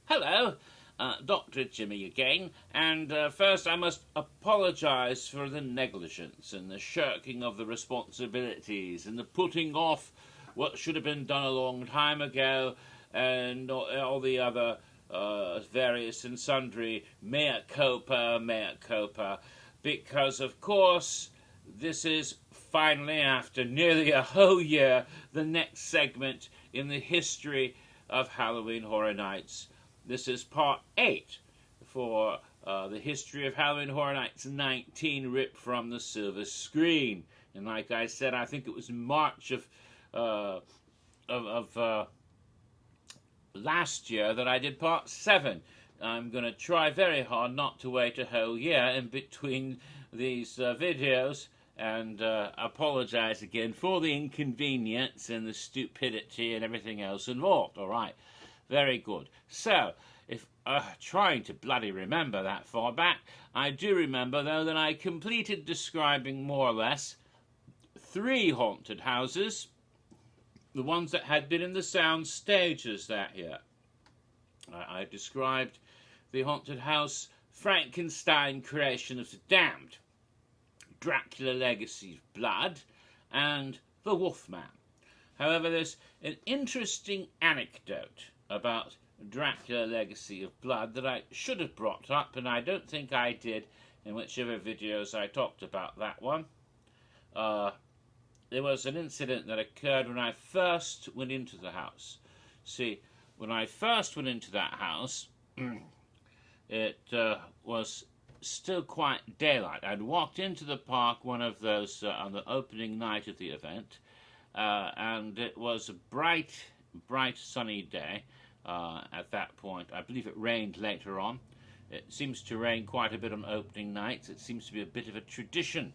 Hello, Dr. Jimmy again, and first I must apologise for the negligence and the shirking of the responsibilities and the putting off what should have been done a long time ago and all the other various and sundry mea culpa, because of course this is finally, after nearly a whole year, the next segment in the history of Halloween Horror Nights. This is part 8 for the history of Halloween Horror Nights 19, ripped from the silver screen. And like I said, I think it was March of last year that I did part 7. I'm going to try very hard not to wait a whole year in between these videos, and apologize again for the inconvenience and the stupidity and everything else involved. All right, very good. So, if trying to bloody remember that far back, I do remember, though, that I completed describing more or less 3 haunted houses, the ones that had been in the sound stages that year. I described the haunted house Frankenstein Creation of the Damned, Dracula Legacy of Blood, and The Wolfman. However, there's an interesting anecdote about Dracula Legacy of Blood that I should have brought up, and I don't think I did in whichever videos I talked about that one. There was an incident that occurred when I first went into the house. See, when I first went into that house, it was still quite daylight. I'd walked into the park one of those on the opening night of the event, and it was a bright sunny day at that point. I believe it rained later on. It seems to rain quite a bit on opening nights. It seems to be a bit of a tradition,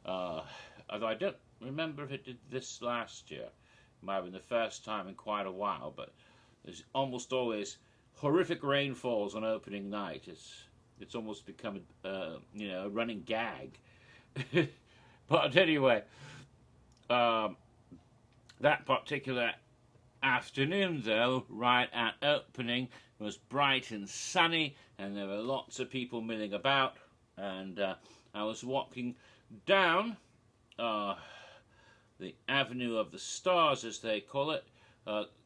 although I don't remember if it did this last year. It might have been the first time in quite a while, but there's almost always horrific rainfalls on opening night. It's almost become a running gag. But anyway, that particular afternoon, though, right at opening, was bright and sunny, and there were lots of people milling about, and I was walking down the Avenue of the Stars, as they call it,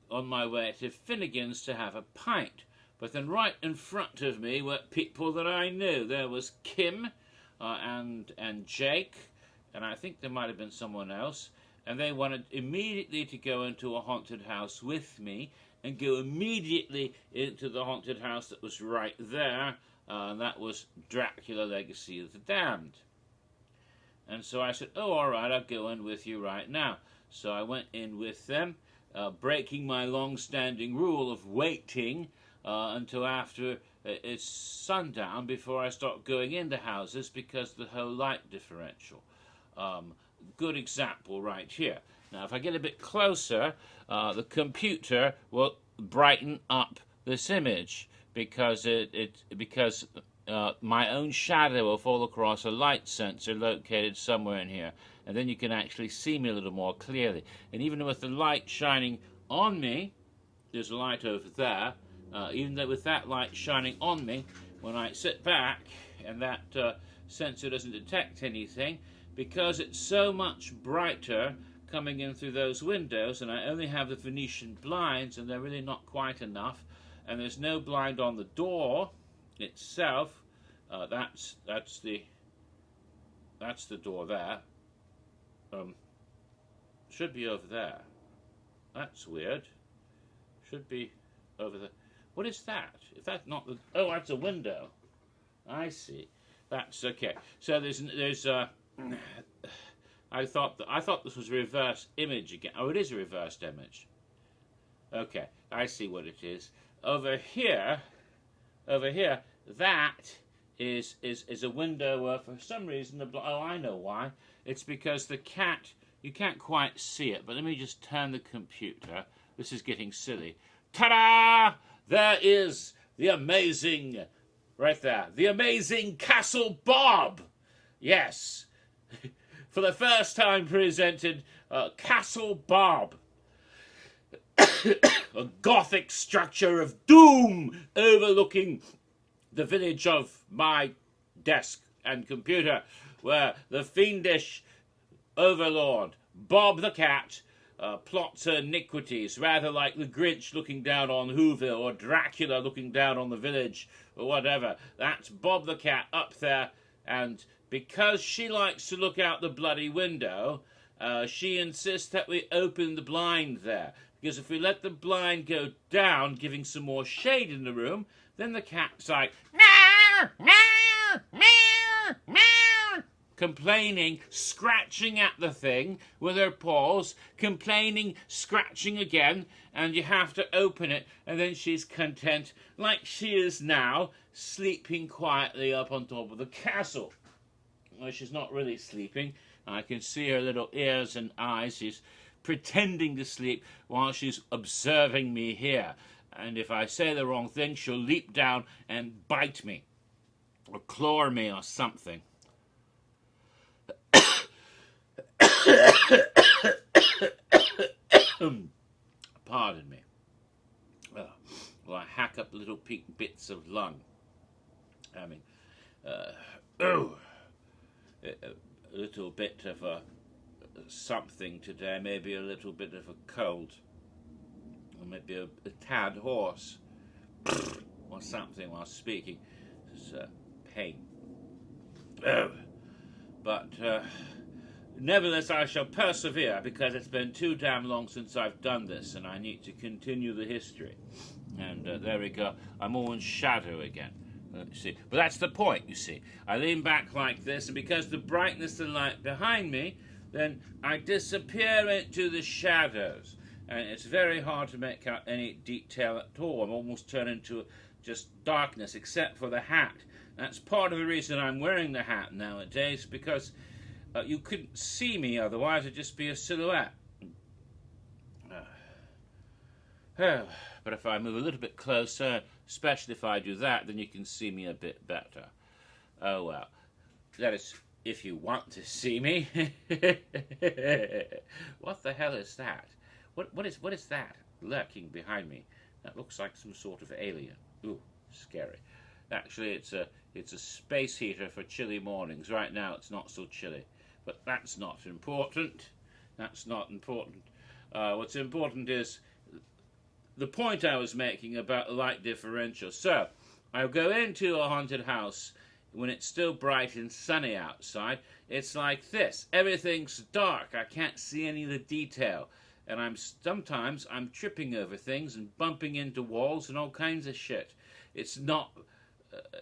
on my way to Finnegan's to have a pint. But then right in front of me were people that I knew. There was Kim and Jake, and I think there might have been someone else, and they wanted immediately to go into a haunted house with me and go immediately into the haunted house that was right there, and that was Dracula Legacy of the Damned. And so I said, oh, all right, I'll go in with you right now. So I went in with them, breaking my long-standing rule of waiting until after it's sundown before I start going into houses, because of the whole light differential. Good example right here. Now, if I get a bit closer, the computer will brighten up this image, because my own shadow will fall across a light sensor located somewhere in here, and then you can actually see me a little more clearly. And even with the light shining on me, there's a light over there, even though with that light shining on me, when I sit back and that sensor doesn't detect anything, because it's so much brighter coming in through those windows, and I only have the Venetian blinds, and they're really not quite enough, and there's no blind on the door itself. That's the door there. Should be over there. That's weird. Should be over there. What is that? If that's not the... Oh, that's a window. I see. That's okay. So there's I thought this was a reverse image again. Oh, it is a reversed image. Okay, I see what it is. Over here, that is a window where for some reason oh, I know why. It's because the cat, you can't quite see it, but let me just turn the computer. This is getting silly. Ta-da! There is the amazing, right there, the amazing Castle Bob. Yes. For the first time presented Castle Bob. a Gothic structure of doom overlooking the village of my desk and computer, where the fiendish overlord, Bob the Cat, plots her iniquities, rather like the Grinch looking down on Whoville or Dracula looking down on the village or whatever. That's Bob the Cat up there, and because she likes to look out the bloody window, she insists that we open the blind there. Because if we let the blind go down, giving some more shade in the room, then the cat's like, meow, meow, meow, meow, complaining, scratching at the thing with her paws, complaining, scratching again, and you have to open it, and then she's content, like she is now, sleeping quietly up on top of the castle. Well, she's not really sleeping. I can see her little ears and eyes. She's pretending to sleep while she's observing me here. And if I say the wrong thing, she'll leap down and bite me, or claw me, or something. Pardon me. Well, I hack up little bits of lung. I mean, a little bit of a something today, maybe a little bit of a cold, or maybe a tad hoarse, or something while speaking. It's pain. But nevertheless, I shall persevere, because it's been too damn long since I've done this, and I need to continue the history. And there we go. I'm all in shadow again. See, but that's the point, you see. I lean back like this, and because the brightness and light behind me, then I disappear into the shadows. And it's very hard to make out any detail at all. I'm almost turned into just darkness, except for the hat. That's part of the reason I'm wearing the hat nowadays, because you couldn't see me otherwise. It'd just be a silhouette. But if I move a little bit closer, especially if I do that, then you can see me a bit better. Oh well, that is if you want to see me. What the hell is that? What is that lurking behind me? That looks like some sort of alien. Ooh, scary. Actually, it's a space heater for chilly mornings. Right now, it's not so chilly, but that's not important. That's not important. What's important is the point I was making about the light differential. So, I'll go into a haunted house when it's still bright and sunny outside. It's like this. Everything's dark. I can't see any of the detail. And sometimes I'm tripping over things and bumping into walls and all kinds of shit. It's not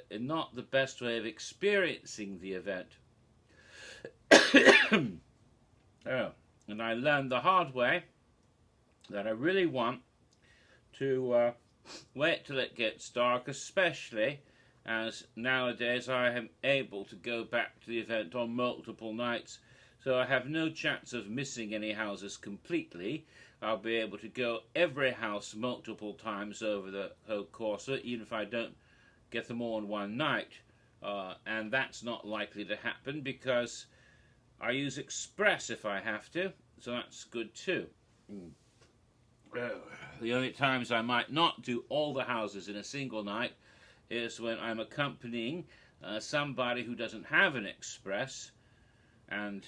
the best way of experiencing the event. Oh, and I learned the hard way that I really want to wait till it gets dark, especially as nowadays I am able to go back to the event on multiple nights, so I have no chance of missing any houses completely. I'll be able to go every house multiple times over the whole course, even if I don't get them all in one night, and that's not likely to happen because I use Express if I have to, so that's good too. The only times I might not do all the houses in a single night is when I'm accompanying somebody who doesn't have an Express, and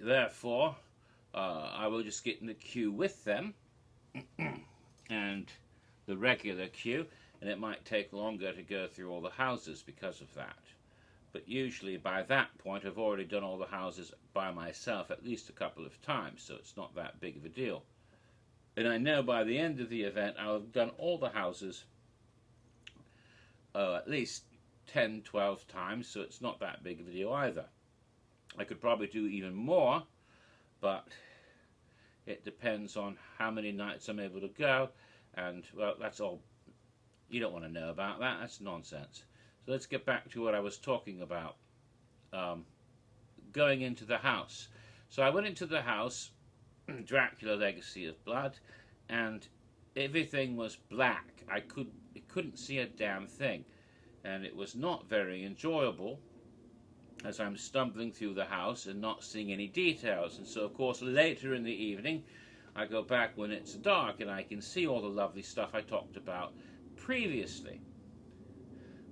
therefore I will just get in the queue with them, and the regular queue, and it might take longer to go through all the houses because of that. But usually by that point I've already done all the houses by myself at least a couple of times, so it's not that big of a deal. And I know by the end of the event I'll have done all the houses at least 10, 12 times, so it's not that big of a deal either. I could probably do even more, but it depends on how many nights I'm able to go, and well, that's all. You don't want to know about that. That's nonsense. So let's get back to what I was talking about. Going into the house. So I went into the house, Dracula Legacy of Blood, and everything was black. I couldn't see a damn thing, and it was not very enjoyable as I'm stumbling through the house and not seeing any details. And so, of course, later in the evening, I go back when it's dark and I can see all the lovely stuff I talked about previously.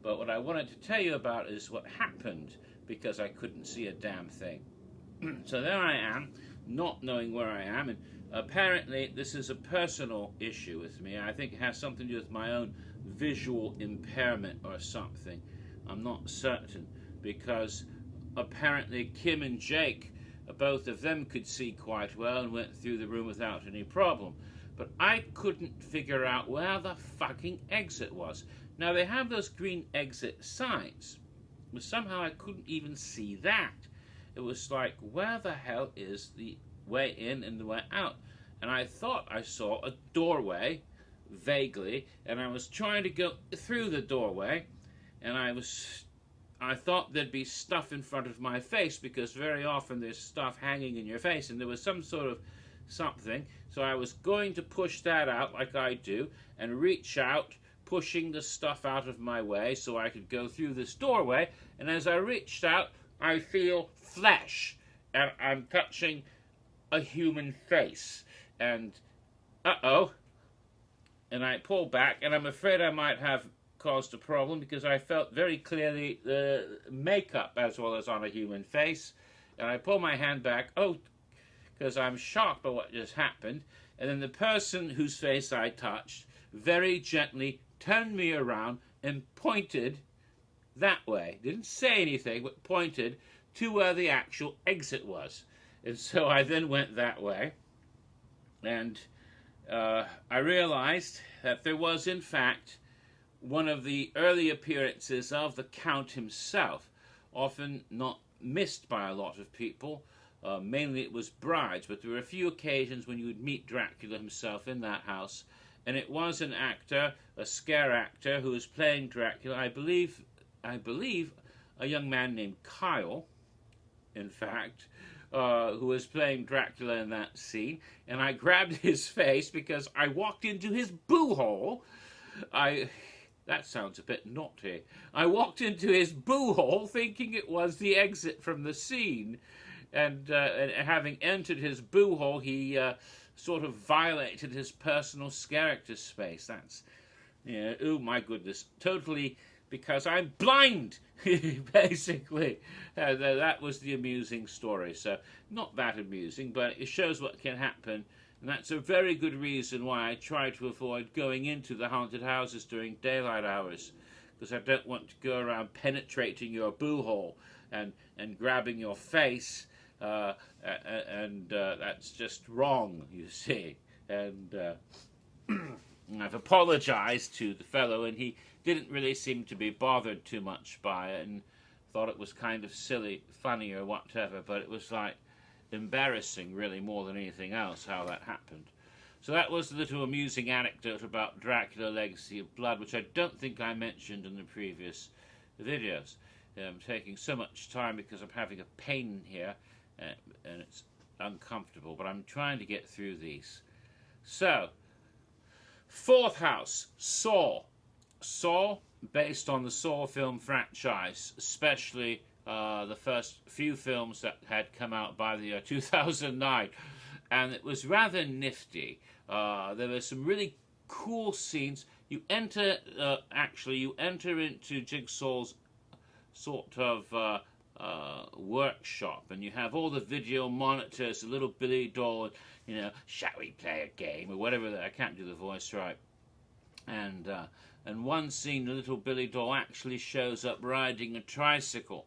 But what I wanted to tell you about is what happened because I couldn't see a damn thing. So there I am, not knowing where I am, and apparently this is a personal issue with me. I think it has something to do with my own visual impairment or something. I'm not certain, because apparently Kim and Jake, both of them could see quite well and went through the room without any problem. But I couldn't figure out where the fucking exit was. Now they have those green exit signs, but somehow I couldn't even see that. It was like, where the hell is the way in and the way out? And I thought I saw a doorway, vaguely, and I was trying to go through the doorway, and I thought there'd be stuff in front of my face, because very often there's stuff hanging in your face, and there was some sort of something. So I was going to push that out like I do, and reach out, pushing the stuff out of my way so I could go through this doorway. And as I reached out, I feel flesh, and I'm touching a human face, and uh-oh, and I pull back, and I'm afraid I might have caused a problem, because I felt very clearly the makeup as well as on a human face, and I pull my hand back, because I'm shocked by what just happened. And then the person whose face I touched very gently turned me around and pointed that way. Didn't say anything, but pointed to where the actual exit was. And so I then went that way, and I realized that there was, in fact, one of the early appearances of the Count himself, often not missed by a lot of people. Mainly it was brides, but there were a few occasions when you would meet Dracula himself in that house. And it was an actor, a scare actor, who was playing Dracula. I believe a young man named Kyle, in fact, who was playing Dracula in that scene. And I grabbed his face because I walked into his boo hole. That sounds a bit naughty. I walked into his boo hole thinking it was the exit from the scene. And having entered his boo hole, he sort of violated his personal character space. That's, oh my goodness, totally, because I'm blind, basically. That was the amusing story. So, not that amusing, but it shows what can happen. And that's a very good reason why I try to avoid going into the haunted houses during daylight hours, because I don't want to go around penetrating your boo hole and grabbing your face. That's just wrong, you see. And I've apologized to the fellow, and he didn't really seem to be bothered too much by it, and thought it was kind of silly, funny, or whatever, but it was like embarrassing, really, more than anything else, how that happened. So that was a little amusing anecdote about Dracula Legacy of Blood, which I don't think I mentioned in the previous videos. I'm taking so much time because I'm having a pain here, and it's uncomfortable, but I'm trying to get through these. So, fourth house, Saw. Saw, based on the Saw film franchise, especially the first few films that had come out by the year 2009, and it was rather nifty. There were some really cool scenes. You enter into Jigsaw's sort of workshop, and you have all the video monitors, the little Billy doll, shall we play a game, or whatever. I can't do the voice right. And one scene, the little Billy doll actually shows up riding a tricycle,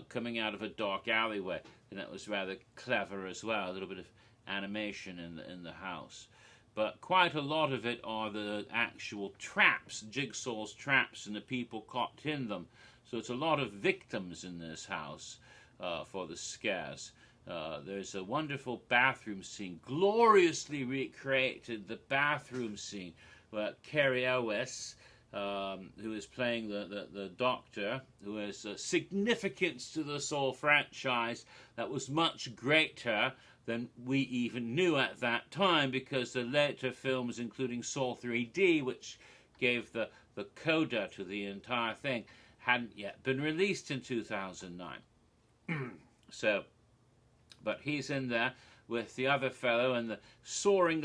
coming out of a dark alleyway, and that was rather clever as well. A little bit of animation in the house, but quite a lot of it are the actual traps, Jigsaw's traps, and the people caught in them. So it's a lot of victims in this house for the scares. There's a wonderful bathroom scene, gloriously recreated, the bathroom scene where Cary Elwes, who is playing the doctor, who has significance to the Saw franchise that was much greater than we even knew at that time, because the later films, including Saw 3D, which gave the coda to the entire thing, hadn't yet been released in 2009. So, but he's in there. with the other fellow and the sawing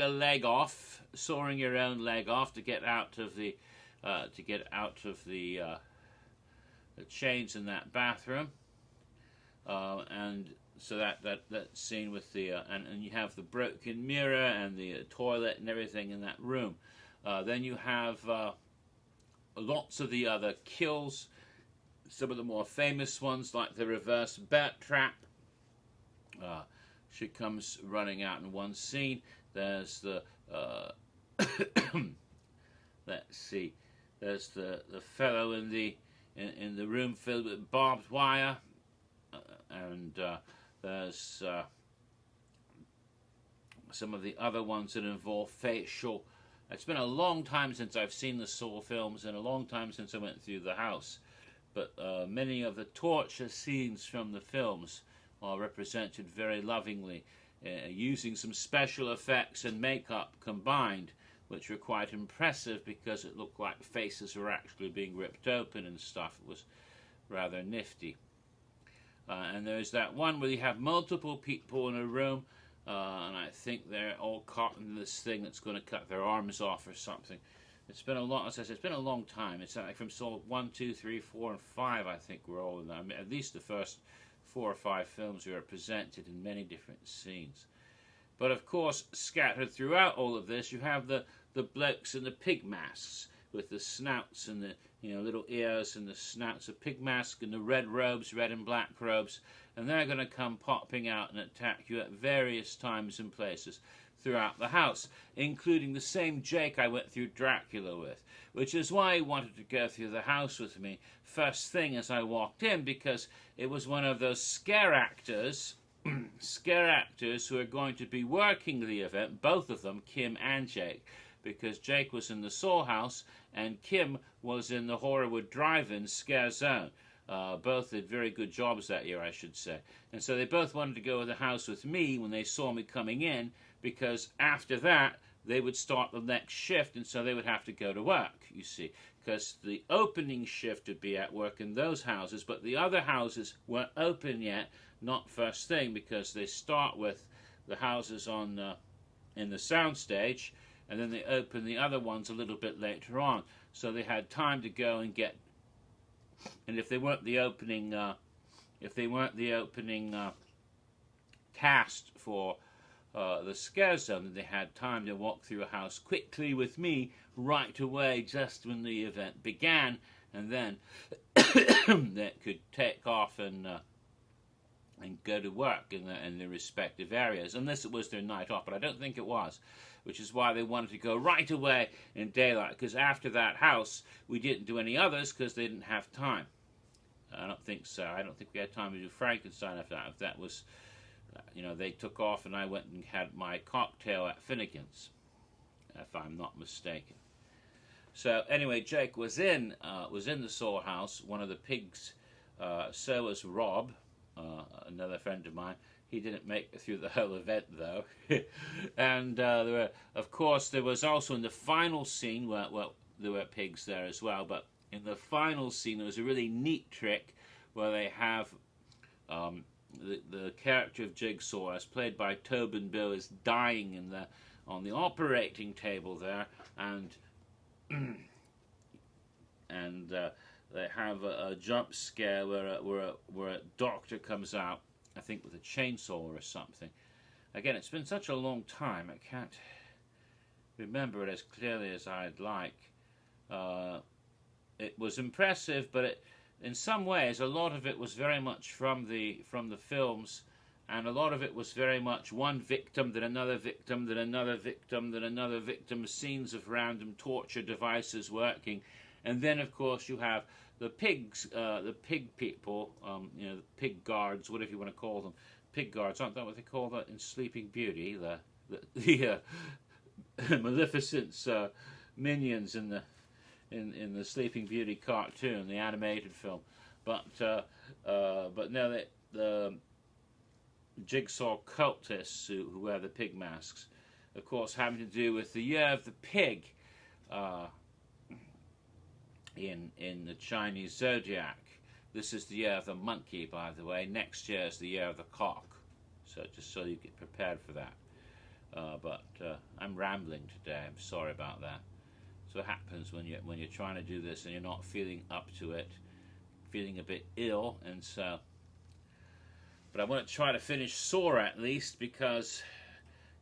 your own leg off to get out of the the chains in that bathroom, and so that scene with the and you have the broken mirror and the toilet and everything in that room. Then you have lots of the other kills. Some of the more famous ones, like the reverse bat trap. She comes running out in one scene. There's the let's see. There's the fellow in the room filled with barbed wire, and there's some of the other ones that involve facial. It's been a long time since I've seen the Saw films, and a long time since I went through the house. But many of the torture scenes from the films are represented very lovingly, using some special effects and makeup combined, which were quite impressive because it looked like faces were actually being ripped open and stuff. It was rather nifty. And there's that one where you have multiple people in a room, and I think they're all caught in this thing that's going to cut their arms off or something. It's been a long, as I said, it's been a long time. It's like from Saw 1, 2, 3, 4, and 5, I think we're all in there. I mean, at least the first 4 or 5 films were presented in many different scenes. But of course, scattered throughout all of this, you have the blokes in the pig masks with the snouts and the little ears and the snouts of pig masks and the red robes, red and black robes, and they're going to come popping out and attack you at various times and places throughout the house, including the same Jake I went through Dracula with, which is why he wanted to go through the house with me first thing as I walked in, because it was one of those scare actors who are going to be working the event, both of them, Kim and Jake, because Jake was in the Saw house and Kim was in the Horrorwood Drive-In Scare Zone. Both did very good jobs that year, I should say. And so they both wanted to go to the house with me when they saw me coming in, because after that, they would start the next shift, and so they would have to go to work, you see. Because the opening shift would be at work in those houses, but the other houses weren't open yet, not first thing, because they start with the houses on in the soundstage, and then they open the other ones a little bit later on. So they had time to go and get, and if they weren't the opening, cast for the scare zone, then they had time to walk through a house quickly with me right away, just when the event began, and then they could take off and go to work in their respective areas, unless it was their night off, but I don't think it was, which is why they wanted to go right away in daylight, because after that house, we didn't do any others because they didn't have time. I don't think so. I don't think we had time to do Frankenstein after that. If that was, they took off and I went and had my cocktail at Finnegan's, if I'm not mistaken. So anyway, Jake was in the Saw house. One of the pigs, so was Rob, another friend of mine. He didn't make it through the whole event though. And there was also in the final scene where there were pigs there as well. But in the final scene, there was a really neat trick where they have the character of Jigsaw, as played by Tobin Bill, is dying on the operating table there, and they have a jump scare where a doctor comes out, I think with a chainsaw or something. Again, it's been such a long time, I can't remember it as clearly as I'd like. It was impressive, but in some ways, a lot of it was very much from the films, and a lot of it was very much one victim, then another victim, then another victim, then another victim, scenes of random torture devices working. And then, of course, you have the pigs, the pig people, the pig guards, whatever you want to call them. Pig guards, aren't that what they call that in Sleeping Beauty? The Maleficent's minions in the Sleeping Beauty cartoon, the animated film. But no, the Jigsaw cultists who wear the pig masks, of course, having to do with the year of the pig in the Chinese zodiac. This is the year of the monkey, by the way. Next year is the year of the cock. So just so you get prepared for that. But I'm rambling today. I'm sorry about that. So it happens when you're trying to do this and you're not feeling up to it, feeling a bit ill, and so. But I want to try to finish Saw at least, because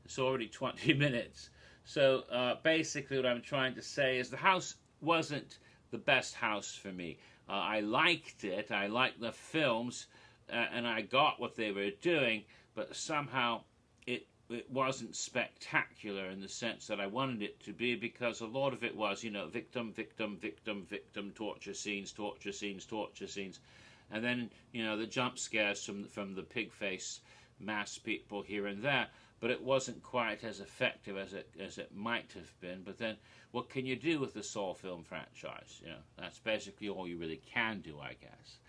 it's already 20 minutes. So basically what I'm trying to say is the house wasn't the best house for me. I liked it, I liked the films, and I got what they were doing, but somehow it wasn't spectacular in the sense that I wanted it to be, because a lot of it was, you know, victim, victim, victim, victim, torture scenes, torture scenes, torture scenes. And then, you know, the jump scares from the pig-faced masked people here and there. But it wasn't quite as effective as it might have been. But then, what can you do with the Saw film franchise? You know, that's basically all you really can do, I guess.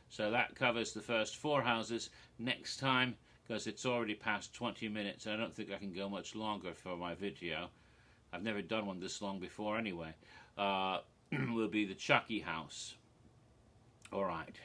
So that covers the first 4 houses. Next time, because it's already past 20 minutes, I don't think I can go much longer for my video. I've never done one this long before anyway. Will be the Chucky house. All right.